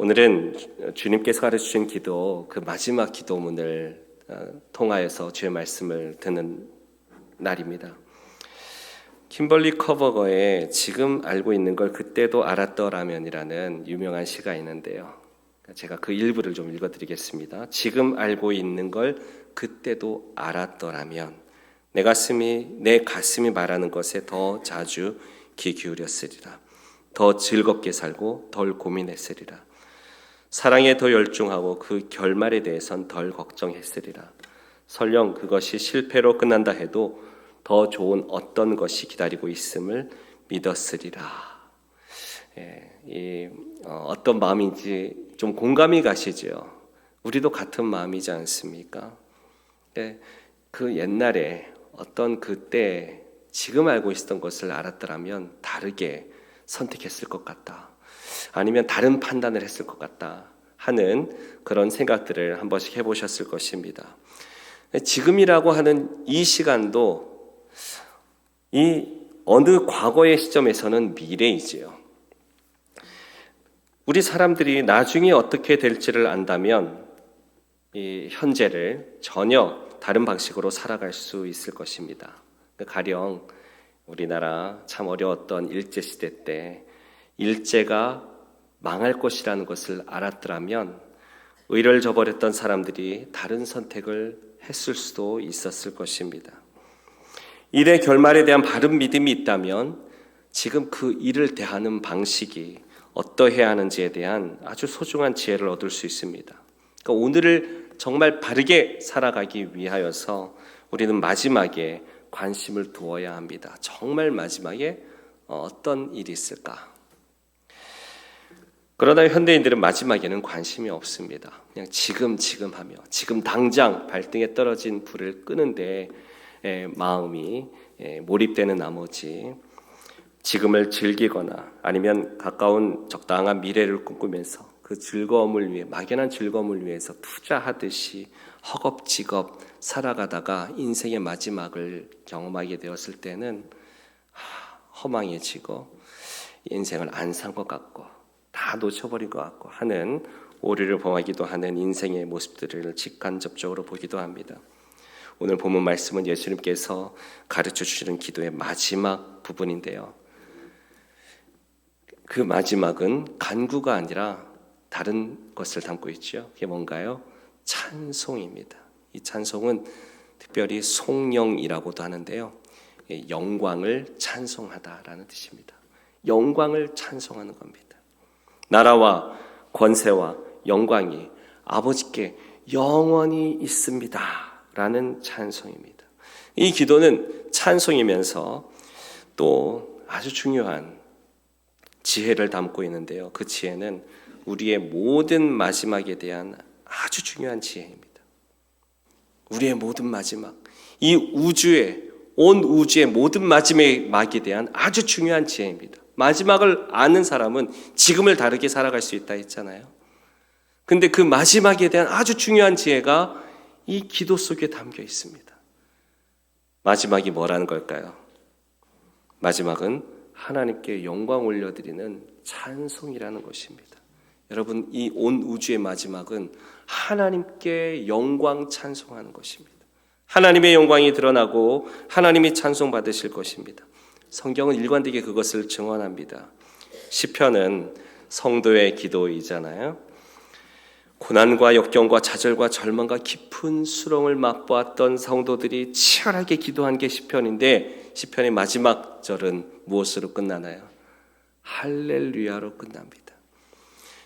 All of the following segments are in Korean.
오늘은 주님께서 가르쳐주신 기도, 그 마지막 기도문을 통하여서 주의 말씀을 듣는 날입니다. 킴벌리 커버거의 지금 알고 있는 걸 그때도 알았더라면이라는 유명한 시가 있는데요. 제가 그 일부를 좀 읽어드리겠습니다. 지금 알고 있는 걸 그때도 알았더라면 내 가슴이 말하는 것에 더 자주 귀 기울였으리라. 더 즐겁게 살고 덜 고민했으리라. 사랑에 더 열중하고 그 결말에 대해선 덜 걱정했으리라. 설령 그것이 실패로 끝난다 해도 더 좋은 어떤 것이 기다리고 있음을 믿었으리라. 어떤 마음인지 좀 공감이 가시죠. 우리도 같은 마음이지 않습니까? 그 옛날에 어떤 그때 지금 알고 있었던 것을 알았더라면 다르게 선택했을 것 같다. 아니면 다른 판단을 했을 것 같다 하는 그런 생각들을 한 번씩 해보셨을 것입니다. 지금이라고 하는 이 시간도 이 어느 과거의 시점에서는 미래이지요. 우리 사람들이 나중에 어떻게 될지를 안다면 이 현재를 전혀 다른 방식으로 살아갈 수 있을 것입니다. 가령 우리나라 참 어려웠던 일제시대 때 일제가 망할 것이라는 것을 알았더라면 의를 저버렸던 사람들이 다른 선택을 했을 수도 있었을 것입니다. 일의 결말에 대한 바른 믿음이 있다면 지금 그 일을 대하는 방식이 어떠해야 하는지에 대한 아주 소중한 지혜를 얻을 수 있습니다. 그러니까 오늘을 정말 바르게 살아가기 위하여서 우리는 마지막에 관심을 두어야 합니다. 정말 마지막에 어떤 일이 있을까? 그러나 현대인들은 마지막에는 관심이 없습니다. 그냥 지금 하며 지금 당장 발등에 떨어진 불을 끄는데 마음이 몰입되는 나머지 지금을 즐기거나 아니면 가까운 적당한 미래를 꿈꾸면서 그 즐거움을 위해 막연한 즐거움을 위해서 투자하듯이 허겁지겁 살아가다가 인생의 마지막을 경험하게 되었을 때는 허망해지고 인생을 안 산 것 같고 다 놓쳐버린 것 같고 하는 오류를 범하기도 하는 인생의 모습들을 직간접적으로 보기도 합니다. 오늘 본문 말씀은 예수님께서 가르쳐 주시는 기도의 마지막 부분인데요. 그 마지막은 간구가 아니라 다른 것을 담고 있죠. 그게 뭔가요? 찬송입니다. 이 찬송은 특별히 송영이라고도 하는데요. 영광을 찬송하다라는 뜻입니다. 영광을 찬송하는 겁니다. 나라와 권세와 영광이 아버지께 영원히 있습니다 라는 찬송입니다. 이 기도는 찬송이면서 또 아주 중요한 지혜를 담고 있는데요. 그 지혜는 우리의 모든 마지막에 대한 아주 중요한 지혜입니다. 우리의 모든 마지막, 이 온 우주의 모든 마지막에 대한 아주 중요한 지혜입니다. 마지막을 아는 사람은 지금을 다르게 살아갈 수 있다 했잖아요. 근데 그 마지막에 대한 아주 중요한 지혜가 이 기도 속에 담겨 있습니다. 마지막이 뭐라는 걸까요? 마지막은 하나님께 영광 올려드리는 찬송이라는 것입니다. 여러분, 이 온 우주의 마지막은 하나님께 영광 찬송하는 것입니다. 하나님의 영광이 드러나고 하나님이 찬송받으실 것입니다. 성경은 일관되게 그것을 증언합니다. 시편은 성도의 기도이잖아요. 고난과 역경과 좌절과 절망과 깊은 수렁을 맛보았던 성도들이 치열하게 기도한 게 시편인데 시편의 마지막 절은 무엇으로 끝나나요? 할렐루야로 끝납니다.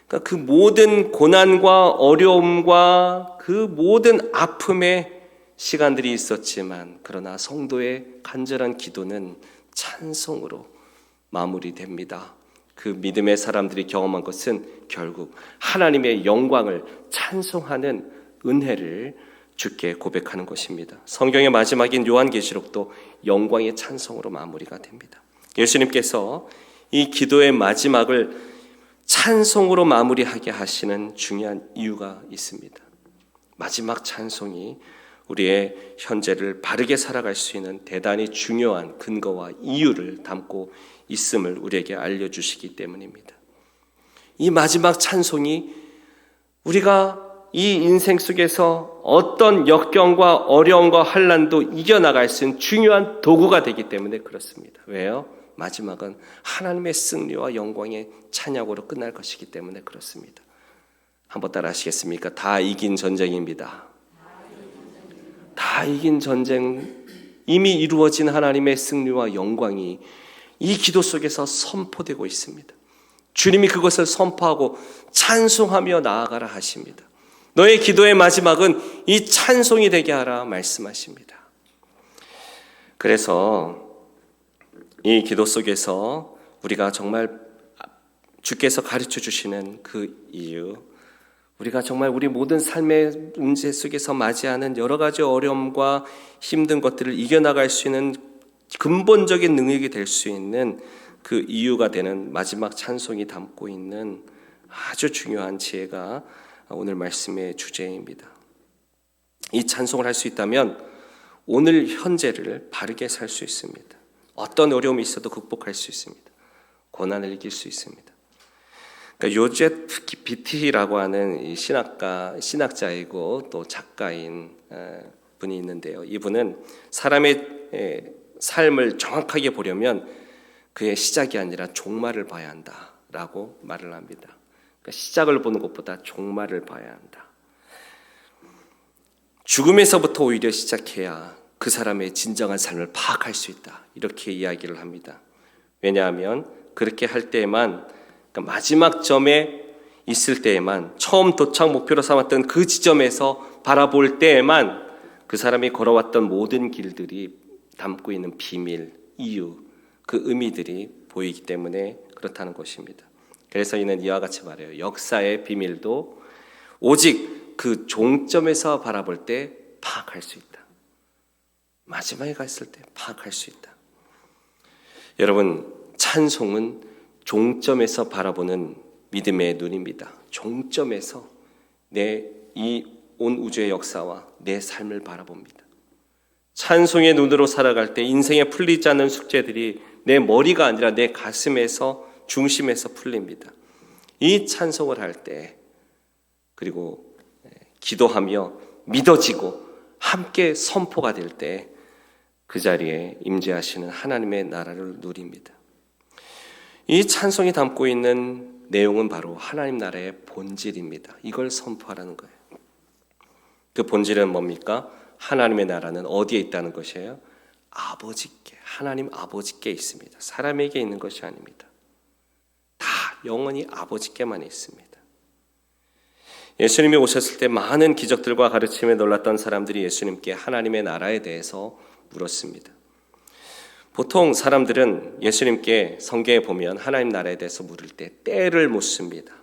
그러니까 그 모든 고난과 어려움과 그 모든 아픔의 시간들이 있었지만 그러나 성도의 간절한 기도는 찬송으로 마무리됩니다. 그 믿음의 사람들이 경험한 것은 결국 하나님의 영광을 찬송하는 은혜를 주께 고백하는 것입니다. 성경의 마지막인 요한계시록도 영광의 찬송으로 마무리가 됩니다. 예수님께서 이 기도의 마지막을 찬송으로 마무리하게 하시는 중요한 이유가 있습니다. 마지막 찬송이 우리의 현재를 바르게 살아갈 수 있는 대단히 중요한 근거와 이유를 담고 있음을 우리에게 알려주시기 때문입니다. 이 마지막 찬송이 우리가 이 인생 속에서 어떤 역경과 어려움과 환난도 이겨나갈 수 있는 중요한 도구가 되기 때문에 그렇습니다. 왜요? 마지막은 하나님의 승리와 영광의 찬양으로 끝날 것이기 때문에 그렇습니다. 한번 따라 하시겠습니까? 다 이긴 전쟁입니다. 다 이긴 전쟁, 이미 이루어진 하나님의 승리와 영광이 이 기도 속에서 선포되고 있습니다. 주님이 그것을 선포하고 찬송하며 나아가라 하십니다. 너의 기도의 마지막은 이 찬송이 되게 하라 말씀하십니다. 그래서 이 기도 속에서 우리가 정말 주께서 가르쳐 주시는 그 이유, 우리가 정말 우리 모든 삶의 문제 속에서 맞이하는 여러 가지 어려움과 힘든 것들을 이겨나갈 수 있는 근본적인 능력이 될 수 있는 그 이유가 되는 마지막 찬송이 담고 있는 아주 중요한 지혜가 오늘 말씀의 주제입니다. 이 찬송을 할 수 있다면 오늘 현재를 바르게 살 수 있습니다. 어떤 어려움이 있어도 극복할 수 있습니다. 고난을 이길 수 있습니다. 그러니까 요제프 비티라고 하는 이 신학자이고 또 작가인 분이 있는데요. 이분은 사람의 삶을 정확하게 보려면 그의 시작이 아니라 종말을 봐야 한다라고 말을 합니다. 그러니까 시작을 보는 것보다 종말을 봐야 한다. 죽음에서부터 오히려 시작해야 그 사람의 진정한 삶을 파악할 수 있다. 이렇게 이야기를 합니다. 왜냐하면 그렇게 할 때에만, 그러니까 마지막 점에 있을 때에만, 처음 도착 목표로 삼았던 그 지점에서 바라볼 때에만 그 사람이 걸어왔던 모든 길들이 담고 있는 비밀, 이유, 그 의미들이 보이기 때문에 그렇다는 것입니다. 그래서 이는 이와 같이 말해요. 역사의 비밀도 오직 그 종점에서 바라볼 때 파악할 수 있다. 마지막에 갔을 때 파악할 수 있다. 여러분, 찬송은 종점에서 바라보는 믿음의 눈입니다. 종점에서 내 이 온 우주의 역사와 내 삶을 바라봅니다. 찬송의 눈으로 살아갈 때 인생에 풀리지 않는 숙제들이 내 머리가 아니라 내 가슴에서, 중심에서 풀립니다. 이 찬송을 할 때, 그리고 기도하며 믿어지고 함께 선포가 될 때 그 자리에 임재하시는 하나님의 나라를 누립니다. 이 찬송이 담고 있는 내용은 바로 하나님 나라의 본질입니다. 이걸 선포하라는 거예요. 그 본질은 뭡니까? 하나님의 나라는 어디에 있다는 것이에요? 아버지께, 하나님 아버지께 있습니다. 사람에게 있는 것이 아닙니다. 다 영원히 아버지께만 있습니다. 예수님이 오셨을 때 많은 기적들과 가르침에 놀랐던 사람들이 예수님께 하나님의 나라에 대해서 물었습니다. 보통 사람들은 예수님께 성경에 보면 하나님 나라에 대해서 물을 때 때를 묻습니다.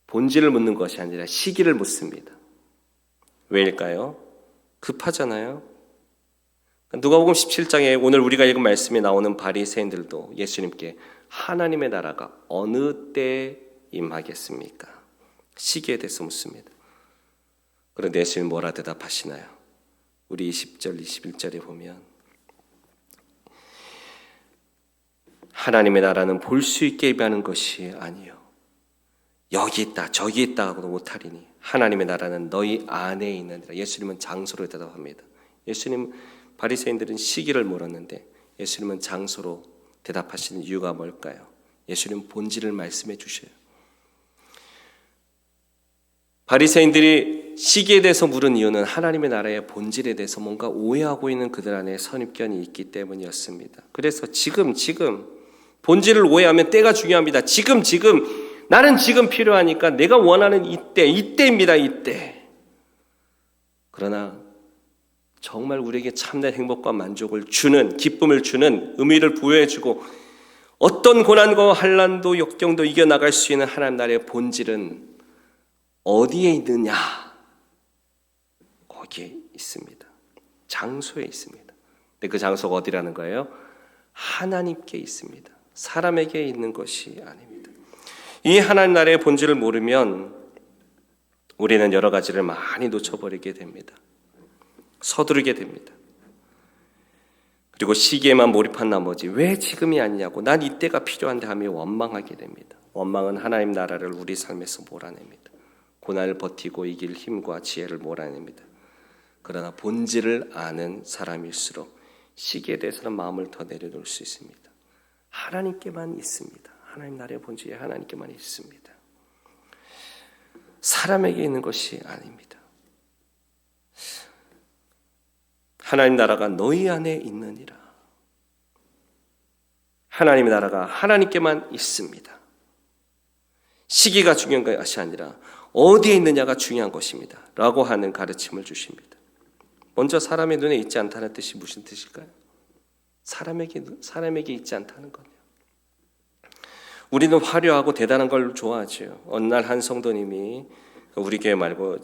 본질을 묻는 것이 아니라 시기를 묻습니다. 왜일까요? 급하잖아요. 누가복음 17장에 오늘 우리가 읽은 말씀에 나오는 바리새인들도 예수님께 하나님의 나라가 어느 때에 임하겠습니까? 시기에 대해서 묻습니다. 그런데 예수님은 뭐라 대답하시나요? 우리 20절, 21절에 보면 하나님의 나라는 볼 수 있게 임하는 것이 아니요 여기 있다 저기 있다 하고도 못하리니 하나님의 나라는 너희 안에 있느니라. 예수님은 장소로 대답합니다. 예수님, 바리새인들은 시기를 물었는데 예수님은 장소로 대답하시는 이유가 뭘까요? 예수님은 본질을 말씀해 주셔요. 바리새인들이 시기에 대해서 물은 이유는 하나님의 나라의 본질에 대해서 뭔가 오해하고 있는 그들 안에 선입견이 있기 때문이었습니다. 그래서 지금 본질을 오해하면 때가 중요합니다. 지금 나는 지금 필요하니까 내가 원하는 이때입니다. 이때. 그러나 정말 우리에게 참된 행복과 만족을 주는, 기쁨을 주는, 의미를 부여해주고 어떤 고난과 환난도 역경도 이겨나갈 수 있는 하나님 나라의 본질은 어디에 있느냐? 거기에 있습니다. 장소에 있습니다. 근데 그 장소가 어디라는 거예요? 하나님께 있습니다. 사람에게 있는 것이 아닙니다. 이 하나님 나라의 본질을 모르면 우리는 여러 가지를 많이 놓쳐버리게 됩니다. 서두르게 됩니다. 그리고 시기에만 몰입한 나머지 왜 지금이 아니냐고, 난 이때가 필요한데 하며 원망하게 됩니다. 원망은 하나님 나라를 우리 삶에서 몰아냅니다. 고난을 버티고 이길 힘과 지혜를 몰아냅니다. 그러나 본질을 아는 사람일수록 시기에 대해서는 마음을 더 내려놓을 수 있습니다. 하나님께만 있습니다. 하나님 나라의 본질이 하나님께만 있습니다. 사람에게 있는 것이 아닙니다. 하나님 나라가 너희 안에 있느니라. 하나님의 나라가 하나님께만 있습니다. 시기가 중요한 것이 아니라 어디에 있느냐가 중요한 것입니다. 라고 하는 가르침을 주십니다. 먼저 사람의 눈에 있지 않다는 뜻이 무슨 뜻일까요? 사람에게 있지 않다는 거예요. 우리는 화려하고 대단한 걸 좋아하죠. 어느 날 한 성도님이 우리 교회 말고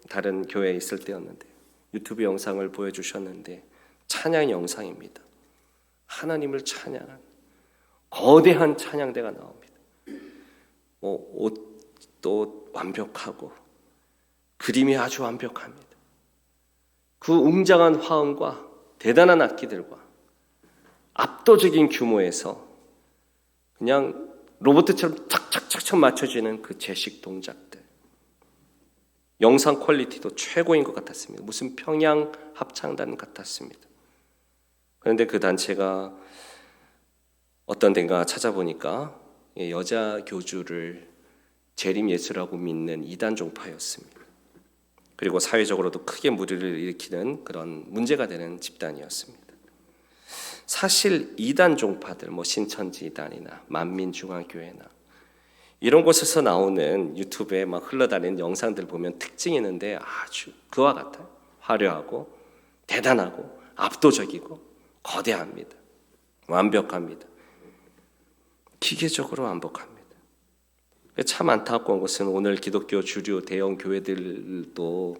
다른 교회에 있을 때였는데 유튜브 영상을 보여주셨는데 찬양 영상입니다. 하나님을 찬양한 거대한 찬양대가 나옵니다. 옷도 완벽하고 그림이 아주 완벽합니다. 그 웅장한 화음과 대단한 악기들과 압도적인 규모에서 그냥 로봇처럼 착착착착 맞춰지는 그 제식 동작들, 영상 퀄리티도 최고인 것 같았습니다. 무슨 평양 합창단 같았습니다. 그런데 그 단체가 어떤 데인가 찾아보니까 여자 교주를 재림예수라고 믿는 이단 종파였습니다. 그리고 사회적으로도 크게 무리를 일으키는 그런 문제가 되는 집단이었습니다. 사실 이단 종파들, 신천지 이단이나 만민중앙교회나 이런 곳에서 나오는 유튜브에 막 흘러다니는 영상들 보면 특징이 있는데 아주 그와 같아요. 화려하고 대단하고 압도적이고 거대합니다. 완벽합니다. 기계적으로 완벽합니다. 참 안타까운 것은 오늘 기독교 주류 대형 교회들도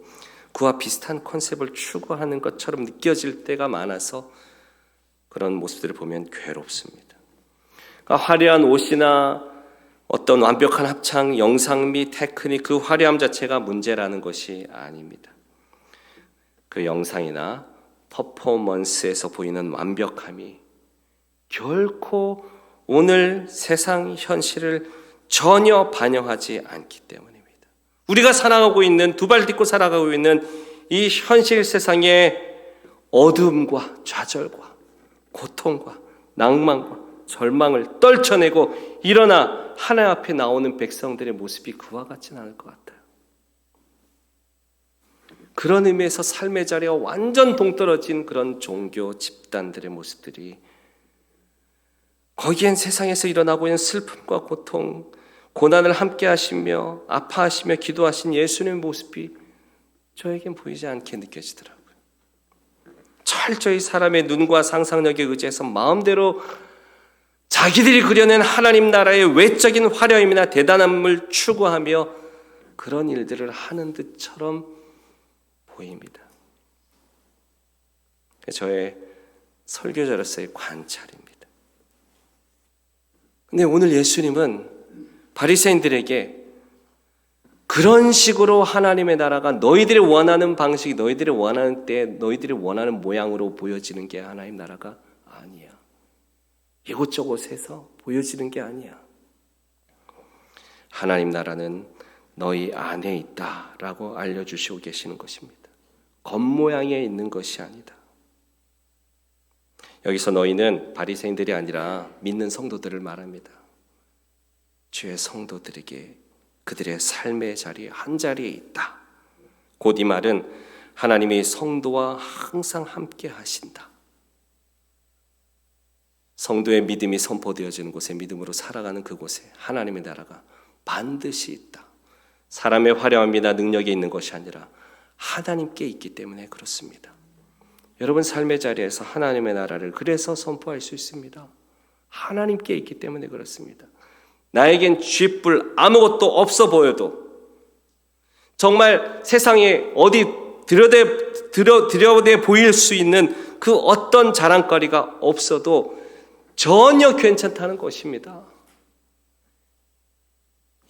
그와 비슷한 컨셉을 추구하는 것처럼 느껴질 때가 많아서 그런 모습들을 보면 괴롭습니다. 그러니까 화려한 옷이나 어떤 완벽한 합창, 영상 및 테크닉, 그 화려함 자체가 문제라는 것이 아닙니다. 그 영상이나 퍼포먼스에서 보이는 완벽함이 결코 오늘 세상 현실을 전혀 반영하지 않기 때문입니다. 우리가 살아가고 있는, 두 발 딛고 살아가고 있는 이 현실 세상의 어둠과 좌절과 고통과 낭만과 절망을 떨쳐내고 일어나 하나님 앞에 나오는 백성들의 모습이 그와 같지는 않을 것 같아요. 그런 의미에서 삶의 자리와 완전 동떨어진 그런 종교 집단들의 모습들이, 거기엔 세상에서 일어나고 있는 슬픔과 고통, 고난을 함께 하시며 아파하시며 기도하신 예수님의 모습이 저에겐 보이지 않게 느껴지더라고요. 철저히 사람의 눈과 상상력에 의지해서 마음대로 자기들이 그려낸 하나님 나라의 외적인 화려함이나 대단함을 추구하며 그런 일들을 하는 듯처럼 보입니다. 저의 설교자로서의 관찰입니다. 근데 오늘 예수님은 바리새인들에게 그런 식으로 하나님의 나라가 너희들이 원하는 방식이, 너희들이 원하는 때, 너희들이 원하는 모양으로 보여지는 게 하나님 나라가 아니야. 이곳저곳에서 보여지는 게 아니야. 하나님 나라는 너희 안에 있다라고 알려주시고 계시는 것입니다. 겉모양에 있는 것이 아니다. 여기서 너희는 바리새인들이 아니라 믿는 성도들을 말합니다. 주의 성도들에게 그들의 삶의 자리에 한 자리에 있다. 곧 이 말은 하나님이 성도와 항상 함께 하신다. 성도의 믿음이 선포되어지는 곳에, 믿음으로 살아가는 그곳에 하나님의 나라가 반드시 있다. 사람의 화려함이나 능력이 있는 것이 아니라 하나님께 있기 때문에 그렇습니다. 여러분 삶의 자리에서 하나님의 나라를 그래서 선포할 수 있습니다. 하나님께 있기 때문에 그렇습니다. 나에겐 쥐뿔 아무것도 없어 보여도, 정말 세상에 어디 들여대 보일 수 있는 그 어떤 자랑거리가 없어도 전혀 괜찮다는 것입니다.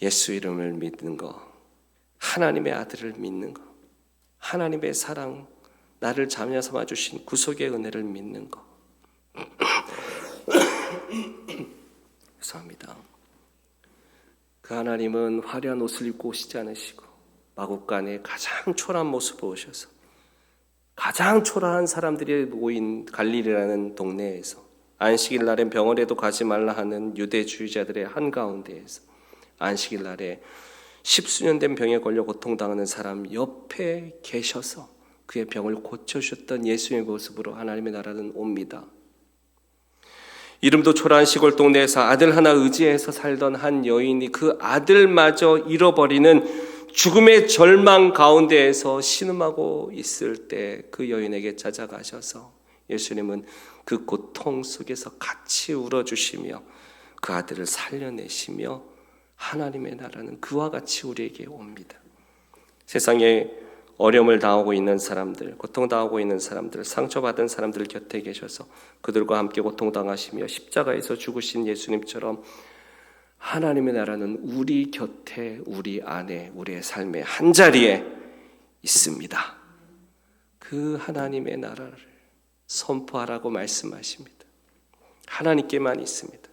예수 이름을 믿는 것, 하나님의 아들을 믿는 것, 하나님의 사랑, 나를 자녀 삼아 주신 구속의 은혜를 믿는 것, 죄송합니다. 그 하나님은 화려한 옷을 입고 오시지 않으시고 마국간에 가장 초라한 모습으로 오셔서 가장 초라한 사람들이 모인 갈릴리라는 동네에서 안식일 날엔 병원에도 가지 말라 하는 유대주의자들의 한가운데에서 안식일 날에 십수년 된 병에 걸려 고통당하는 사람 옆에 계셔서 그의 병을 고쳐주셨던 예수의 모습으로 하나님의 나라는 옵니다. 이름도 초라한 시골 동네에서 아들 하나 의지해서 살던 한 여인이 그 아들마저 잃어버리는 죽음의 절망 가운데에서 신음하고 있을 때 그 여인에게 찾아가셔서 예수님은 그 고통 속에서 같이 울어주시며 그 아들을 살려내시며 하나님의 나라는 그와 같이 우리에게 옵니다. 세상에 어려움을 당하고 있는 사람들, 고통당하고 있는 사람들, 상처받은 사람들 곁에 계셔서 그들과 함께 고통당하시며 십자가에서 죽으신 예수님처럼 하나님의 나라는 우리 곁에, 우리 안에, 우리의 삶의 한자리에 있습니다. 그 하나님의 나라를 선포하라고 말씀하십니다. 하나님께만 있습니다.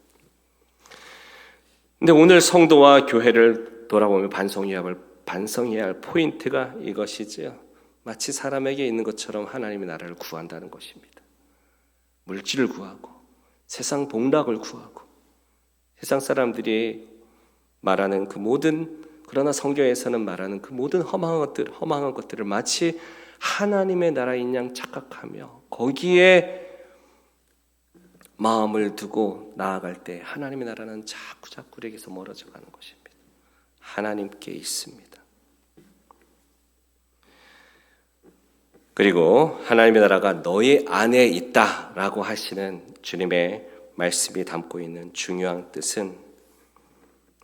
근데 오늘 성도와 교회를 돌아보면 반성해야 할 포인트가 이것이지요. 마치 사람에게 있는 것처럼 하나님의 나라를 구한다는 것입니다. 물질을 구하고 세상 복락을 구하고 세상 사람들이 말하는 그 모든, 그러나 성경에서는 말하는 그 모든 허망한 것들을 마치 하나님의 나라인 양 착각하며 거기에 마음을 두고 나아갈 때 하나님의 나라는 자꾸 우리에게서 멀어져 가는 것입니다. 하나님께 있습니다. 그리고 하나님의 나라가 너희 안에 있다라고 하시는 주님의 말씀이 담고 있는 중요한 뜻은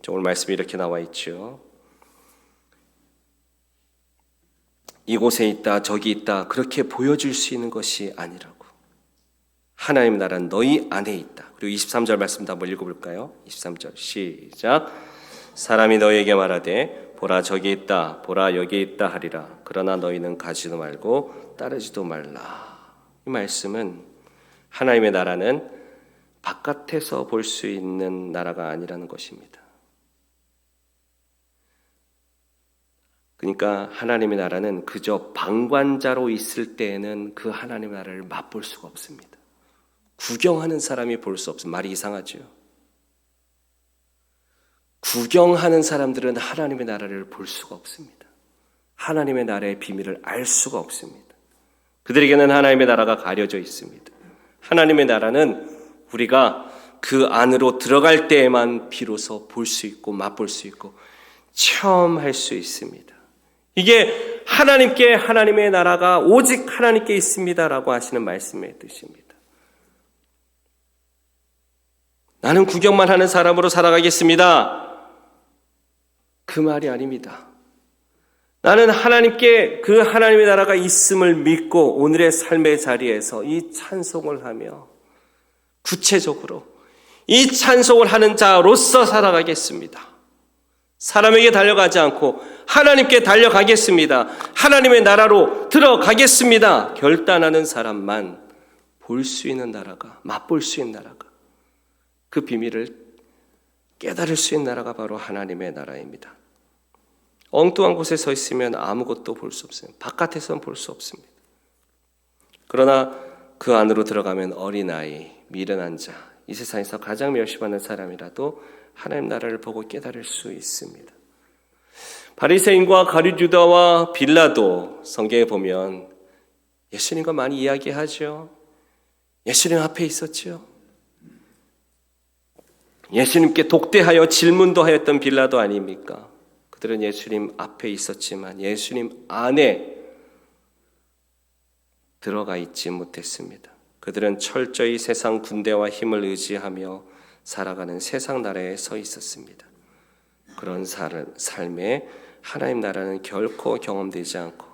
오늘 말씀이 이렇게 나와 있죠. 이곳에 있다 저기 있다 그렇게 보여줄 수 있는 것이 아니라고. 하나님의 나라는 너희 안에 있다. 그리고 23절 말씀도 한번 읽어볼까요? 23절 시작. 사람이 너희에게 말하되 보라 저기 있다 보라 여기 있다 하리라. 그러나 너희는 가지도 말고 따르지도 말라. 이 말씀은 하나님의 나라는 바깥에서 볼 수 있는 나라가 아니라는 것입니다. 그러니까 하나님의 나라는 그저 방관자로 있을 때에는 그 하나님의 나라를 맛볼 수가 없습니다. 구경하는 사람이 볼 수 없습니다. 말이 이상하죠. 구경하는 사람들은 하나님의 나라를 볼 수가 없습니다. 하나님의 나라의 비밀을 알 수가 없습니다. 그들에게는 하나님의 나라가 가려져 있습니다. 하나님의 나라는 우리가 그 안으로 들어갈 때에만 비로소 볼 수 있고 맛볼 수 있고 체험할 수 있습니다. 이게 하나님의 나라가 오직 하나님께 있습니다라고 하시는 말씀의 뜻입니다. 나는 구경만 하는 사람으로 살아가겠습니다. 그 말이 아닙니다. 나는 하나님께 그 하나님의 나라가 있음을 믿고 오늘의 삶의 자리에서 이 찬송을 하며 구체적으로 이 찬송을 하는 자로서 살아가겠습니다. 사람에게 달려가지 않고 하나님께 달려가겠습니다. 하나님의 나라로 들어가겠습니다. 결단하는 사람만 볼 수 있는 나라가, 맛볼 수 있는 나라가, 그 비밀을 깨달을 수 있는 나라가 바로 하나님의 나라입니다. 엉뚱한 곳에 서 있으면 아무것도 볼 수 없습니다. 바깥에서는 볼 수 없습니다. 그러나 그 안으로 들어가면 어린아이, 미련한 자, 이 세상에서 가장 멸시받는 사람이라도 하나님 나라를 보고 깨달을 수 있습니다. 바리새인과 가룟 유다와 빌라도 성경에 보면 예수님과 많이 이야기하죠. 예수님 앞에 있었죠. 예수님께 독대하여 질문도 하였던 빌라도 아닙니까? 그들은 예수님 앞에 있었지만 예수님 안에 들어가 있지 못했습니다. 그들은 철저히 세상 군대와 힘을 의지하며 살아가는 세상 나라에 서 있었습니다. 그런 삶에 하나님 나라는 결코 경험되지 않고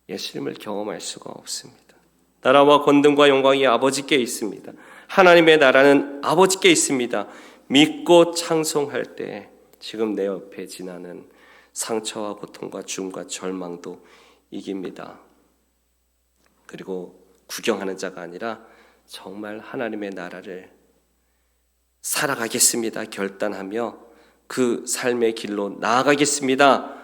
예수님을 경험할 수가 없습니다. 나라와 권능과 영광이 아버지께 있습니다. 하나님의 나라는 아버지께 있습니다. 믿고 찬송할 때 지금 내 옆에 지나는 상처와 고통과 죽음과 절망도 이깁니다. 그리고 구경하는 자가 아니라 정말 하나님의 나라를 살아가겠습니다 결단하며 그 삶의 길로 나아가겠습니다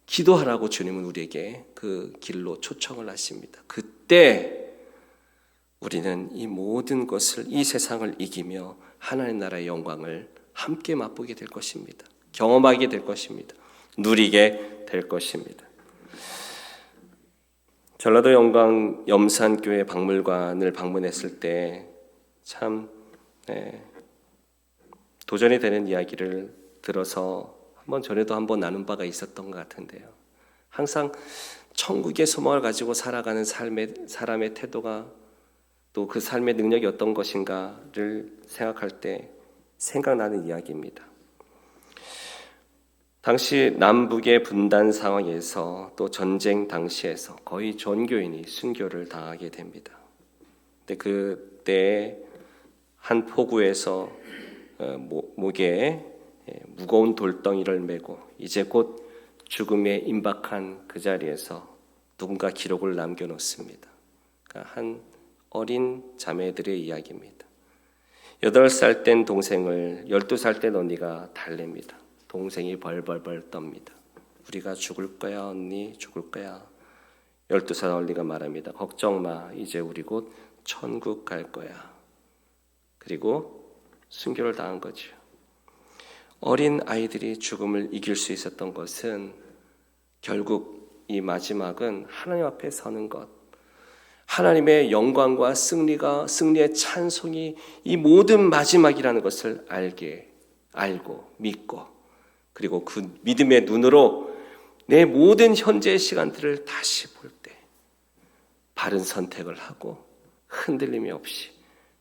기도하라고 주님은 우리에게 그 길로 초청을 하십니다. 그때 우리는 이 모든 것을, 이 세상을 이기며 하나님 나라의 영광을 함께 맛보게 될 것입니다. 경험하게 될 것입니다. 누리게 될 것입니다. 전라도 영광 염산교회 박물관을 방문했을 때 참 도전이 되는 이야기를 들어서 전에도 한번 나눈 바가 있었던 것 같은데요. 항상 천국의 소망을 가지고 살아가는 사람의 태도가 또 그 삶의 능력이 어떤 것인가를 생각할 때 생각나는 이야기입니다. 당시 남북의 분단 상황에서 또 전쟁 당시에서 거의 전교인이 순교를 당하게 됩니다. 근데 그때 한 포구에서 목에 무거운 돌덩이를 메고 이제 곧 죽음에 임박한 그 자리에서 누군가 기록을 남겨놓습니다. 그러니까 한 어린 자매들의 이야기입니다. 8살 된 동생을 12살 된 언니가 달랩니다. 동생이 벌벌벌 떱니다. 우리가 죽을 거야 언니, 죽을 거야. 12살 언니가 말합니다. 걱정 마, 이제 우리 곧 천국 갈 거야. 그리고 순교를 당한 거죠. 어린 아이들이 죽음을 이길 수 있었던 것은 결국 이 마지막은 하나님 앞에 서는 것, 하나님의 영광과 승리의 찬송이 이 모든 마지막이라는 것을 알고 믿고, 그리고 그 믿음의 눈으로 내 모든 현재의 시간들을 다시 볼 때 바른 선택을 하고 흔들림이 없이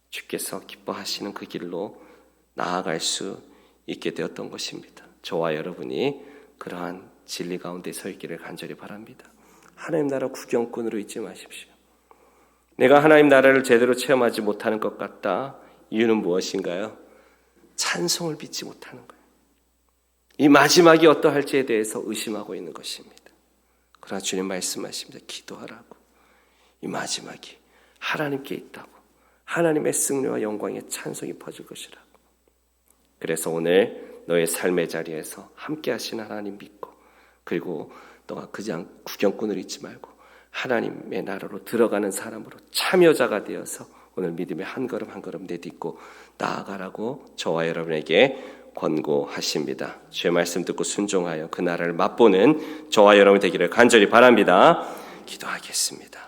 주께서 기뻐하시는 그 길로 나아갈 수 있게 되었던 것입니다. 저와 여러분이 그러한 진리 가운데 서 있기를 간절히 바랍니다. 하나님 나라 구경꾼으로 있지 마십시오. 내가 하나님 나라를 제대로 체험하지 못하는 것 같다. 이유는 무엇인가요? 찬송을 믿지 못하는 거예요. 이 마지막이 어떠할지에 대해서 의심하고 있는 것입니다. 그러나 주님 말씀하십니다. 기도하라고. 이 마지막이 하나님께 있다고. 하나님의 승리와 영광의 찬송이 퍼질 것이라고. 그래서 오늘 너의 삶의 자리에서 함께 하신 하나님 믿고, 그리고 너가 그냥 구경꾼을 잊지 말고 하나님의 나라로 들어가는 사람으로 참여자가 되어서 오늘 믿음의 한 걸음 한 걸음 내딛고 나아가라고 저와 여러분에게 권고하십니다. 주의 말씀 듣고 순종하여 그 나라를 맛보는 저와 여러분 되기를 간절히 바랍니다. 기도하겠습니다.